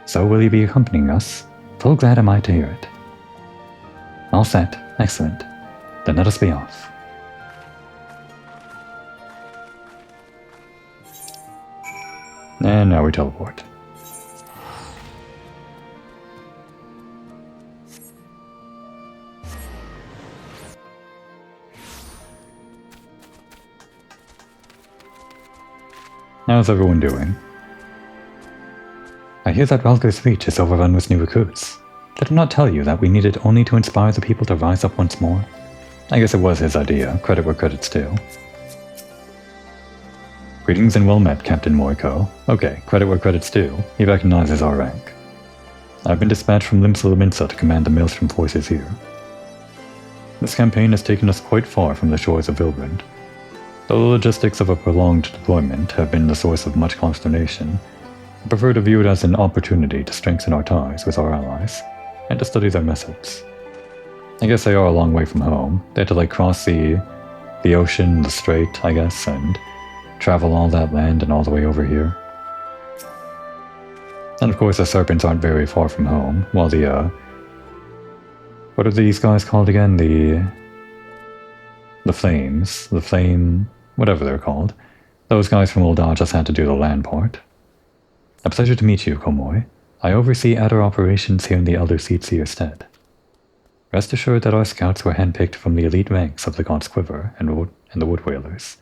So will you be accompanying us? Full glad am I to hear it. All set. Excellent. Then let us be off. And now we teleport. How's everyone doing? I hear that Ralger's Reach is overrun with new recruits. Did I not tell you that we needed only to inspire the people to rise up once more? I guess it was his idea, credit where credit's due. Greetings and well met, Captain Moiko. Okay, credit where credit's due. He recognizes our rank. I've been dispatched from Limsa Laminsa to command the Maelstrom forces here. This campaign has taken us quite far from the shores of Vilbrand. Though the logistics of a prolonged deployment have been the source of much consternation, I prefer to view it as an opportunity to strengthen our ties with our allies, and to study their methods. I guess they are a long way from home. They had to cross the ocean, the strait, I guess, and travel all that land and all the way over here. And of course the Serpents aren't very far from home, while the, what are these guys called again? The Flames, the Flame, whatever they're called. Those guys from Ul'dah just had to do the land part. A pleasure to meet you, Komoy. I oversee outer operations here in the Elder Seatseer stead. Rest assured that our scouts were handpicked from the elite ranks of the God's Quiver and the Wood Whalers.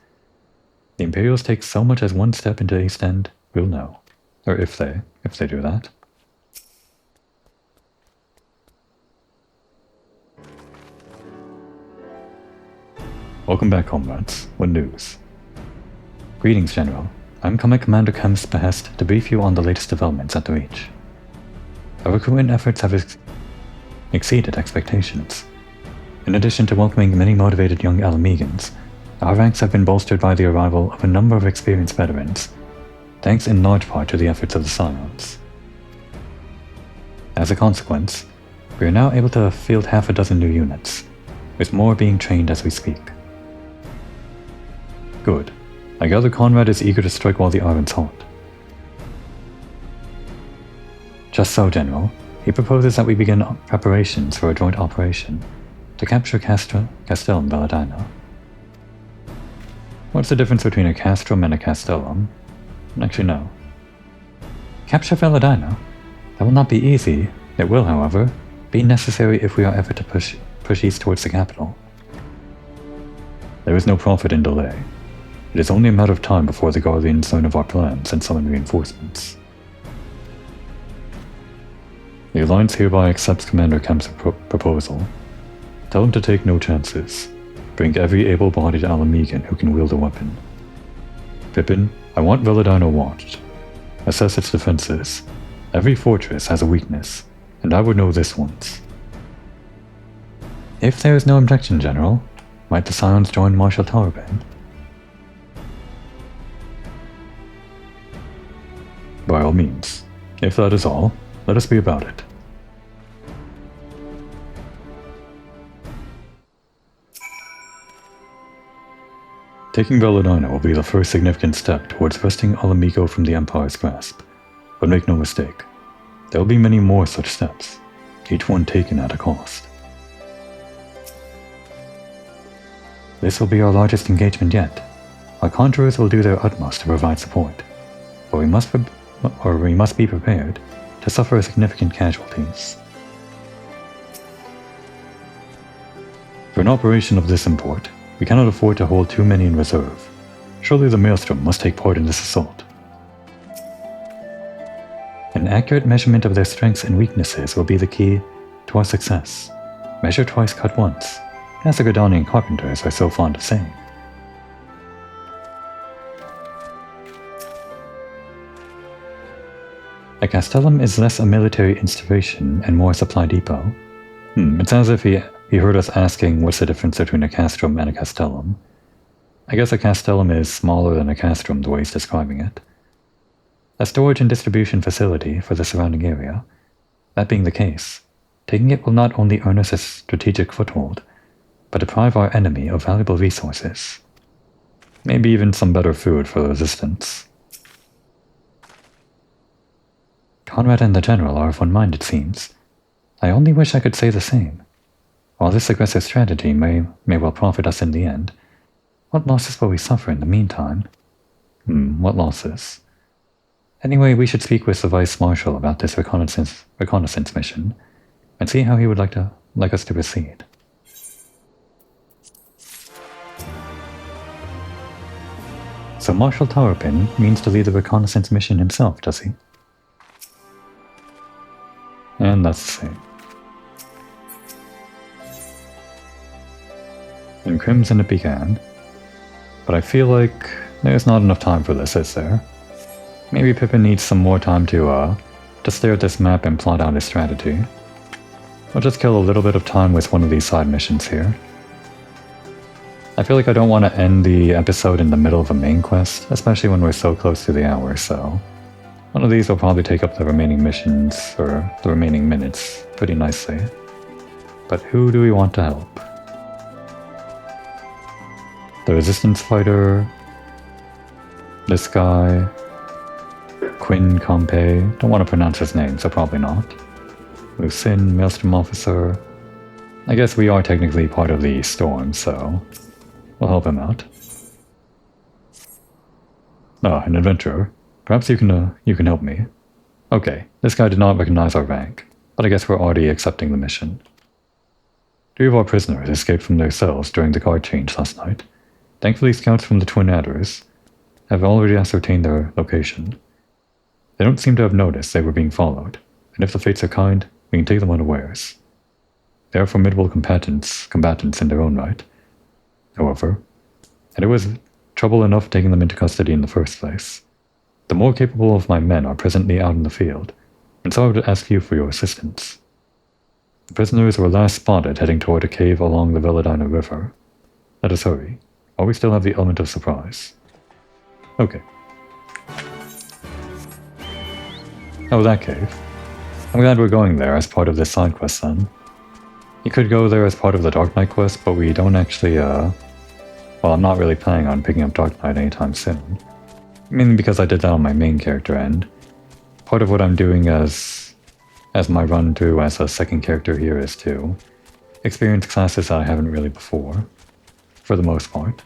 The Imperials take so much as one step into East End, we'll know. Or if they do that. Welcome back, comrades. What news? Greetings, General. I'm coming Commander Kem's behest to brief you on the latest developments at the Reach. Our recruitment efforts have exceeded expectations. In addition to welcoming many motivated young Alamegans, our ranks have been bolstered by the arrival of a number of experienced veterans, thanks in large part to the efforts of the Scions. As a consequence, we are now able to field half a dozen new units, with more being trained as we speak. Good. I gather Conrad is eager to strike while the iron's hot. Just so, General. He proposes that we begin preparations for a joint operation to capture Castellum Valladina. What's the difference between a castrum and a castellum? Actually, no. Capture Valladina? That will not be easy. It will, however, be necessary if we are ever to push east towards the capital. There is no profit in delay. It is only a matter of time before the Guardians learn of our plans and summon reinforcements. The Alliance hereby accepts Commander Kemp's proposal. Tell him to take no chances. Bring every able-bodied Alamegan who can wield a weapon. Pippin, I want Valladina watched. Assess its defenses. Every fortress has a weakness, and I would know this once. If there is no objection, General, might the Scions join Marshal Taliban? By all means. If that is all, let us be about it. Taking Valladina will be the first significant step towards wresting Alamigo from the Empire's grasp. But make no mistake, there will be many more such steps, each one taken at a cost. This will be our largest engagement yet. Our conjurers will do their utmost to provide support, but we must be prepared to suffer significant casualties. For an operation of this import, we cannot afford to hold too many in reserve. Surely the Maelstrom must take part in this assault. An accurate measurement of their strengths and weaknesses will be the key to our success. Measure twice, cut once, as the Gordanian carpenters are so fond of saying. A castellum is less a military installation and more a supply depot. It's as if he heard us asking what's the difference between a castrum and a castellum. I guess a castellum is smaller than a castrum the way he's describing it. A storage and distribution facility for the surrounding area. That being the case, taking it will not only earn us a strategic foothold, but deprive our enemy of valuable resources. Maybe even some better food for the resistance. Conrad and the General are of one mind, it seems. I only wish I could say the same. While this aggressive strategy may well profit us in the end, what losses will we suffer in the meantime? What losses? Anyway, we should speak with the Vice Marshal about this reconnaissance mission, and see how he would like us to proceed. So Marshal Tarpin means to lead the reconnaissance mission himself, does he? And that's the same. In Crimson it began, but I feel like there's not enough time for this, is there? Maybe Pippin needs some more time to stare at this map and plot out his strategy. I'll just kill a little bit of time with one of these side missions here. I feel like I don't want to end the episode in the middle of a main quest, especially when we're so close to the hour, so one of these will probably take up the remaining missions, or the remaining minutes, pretty nicely. But who do we want to help? The Resistance Fighter, this guy, Quinn Compay, don't want to pronounce his name, so probably not. Lucin, Maelstrom Officer. I guess we are technically part of the Storm, so we'll help him out. Ah, an adventurer. Perhaps you can help me. Okay, this guy did not recognize our rank, but I guess we're already accepting the mission. 3 of our prisoners escaped from their cells during the guard change last night. Thankfully, scouts from the Twin Adders have already ascertained their location. They don't seem to have noticed they were being followed, and if the fates are kind, we can take them unawares. They are formidable combatants in their own right. However, and it was trouble enough taking them into custody in the first place. The more capable of my men are presently out in the field, and so I would ask you for your assistance. The prisoners were last spotted heading toward a cave along the Veladina River. Let us hurry, while we still have the element of surprise. Okay. Oh, that cave. I'm glad we're going there as part of this side quest then. You could go there as part of the Dark Knight quest, but we don't actually, well, I'm not really planning on picking up Dark Knight anytime soon. Mainly because I did that on my main character, and part of what I'm doing as my run through as a second character here is to experience classes that I haven't really before, for the most part.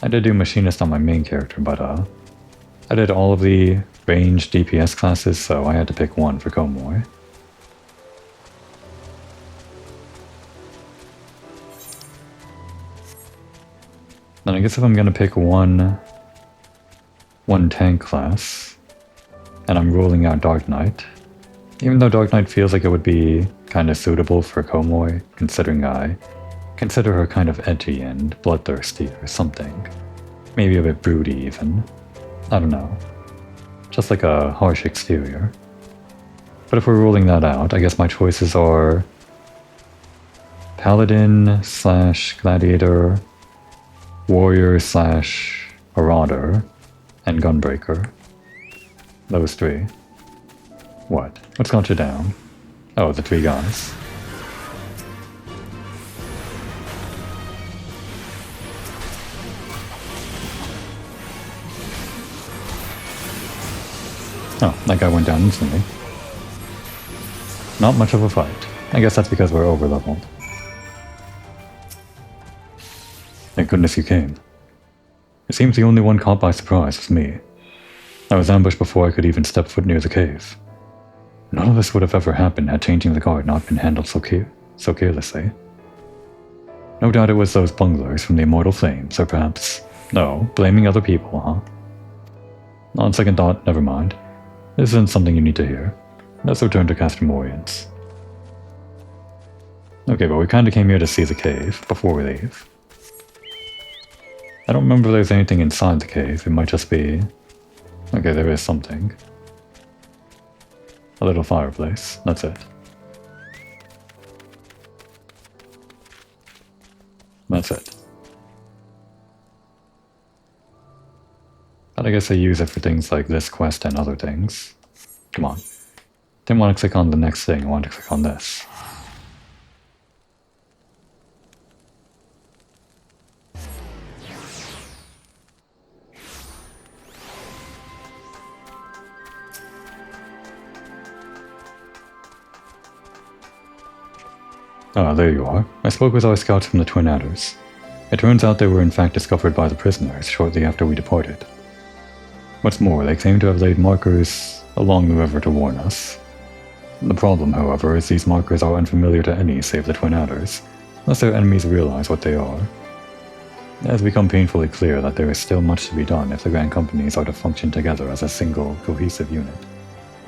I did do Machinist on my main character, but I did all of the range DPS classes, so I had to pick one for Komoy. Then I guess if I'm gonna pick one tank class, and I'm ruling out Dark Knight, even though Dark Knight feels like it would be kinda suitable for Komoy, considering I consider her kind of edgy and bloodthirsty or something. Maybe a bit broody even. I don't know. Just like a harsh exterior. But if we're ruling that out, I guess my choices are Paladin / Gladiator, Warrior / Marauder, and Gunbreaker. Those 3. What? What's got you down? Oh, the 3 guys. Oh, that guy went down instantly. Not much of a fight. I guess that's because we're over-leveled. Thank goodness you came. It seems the only one caught by surprise was me. I was ambushed before I could even step foot near the cave. None of this would have ever happened had changing the guard not been handled so carelessly. No doubt it was those bunglers from the Immortal Flames, or perhaps... No, blaming other people, huh? On second thought, never mind. This isn't something you need to hear. Let's return to Castramorians. Okay, but we kinda came here to see the cave before we leave. I don't remember if there's anything inside the cave. It might just be... Okay, there is something. A little fireplace. That's it. That's it. But I guess I use it for things like this quest and other things. Come on. Didn't want to click on the next thing, I wanted to click on this. Ah, there you are. I spoke with our scouts from the Twin Adders. It turns out they were in fact discovered by the prisoners shortly after we departed. What's more, they claim to have laid markers along the river to warn us. The problem, however, is these markers are unfamiliar to any save the Twin Adders, unless their enemies realize what they are. It has become painfully clear that there is still much to be done if the Grand Companies are to function together as a single, cohesive unit.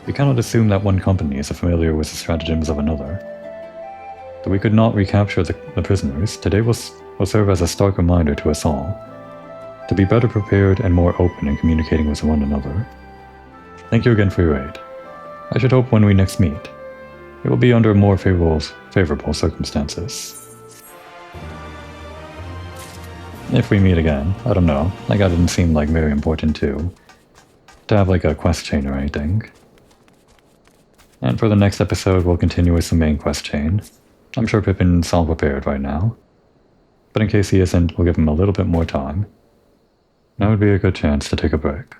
We cannot assume that one company is familiar with the stratagems of another. Though we could not recapture the prisoners, today will serve as a stark reminder to us all to be better prepared and more open in communicating with one another. Thank you again for your aid. I should hope when we next meet, it will be under more favorable circumstances. If we meet again, I don't know, like that didn't seem like very important to have like a quest chain or anything. And for the next episode, we'll continue with the main quest chain. I'm sure Pippin's all prepared right now. But in case he isn't, we'll give him a little bit more time. Now would be a good chance to take a break.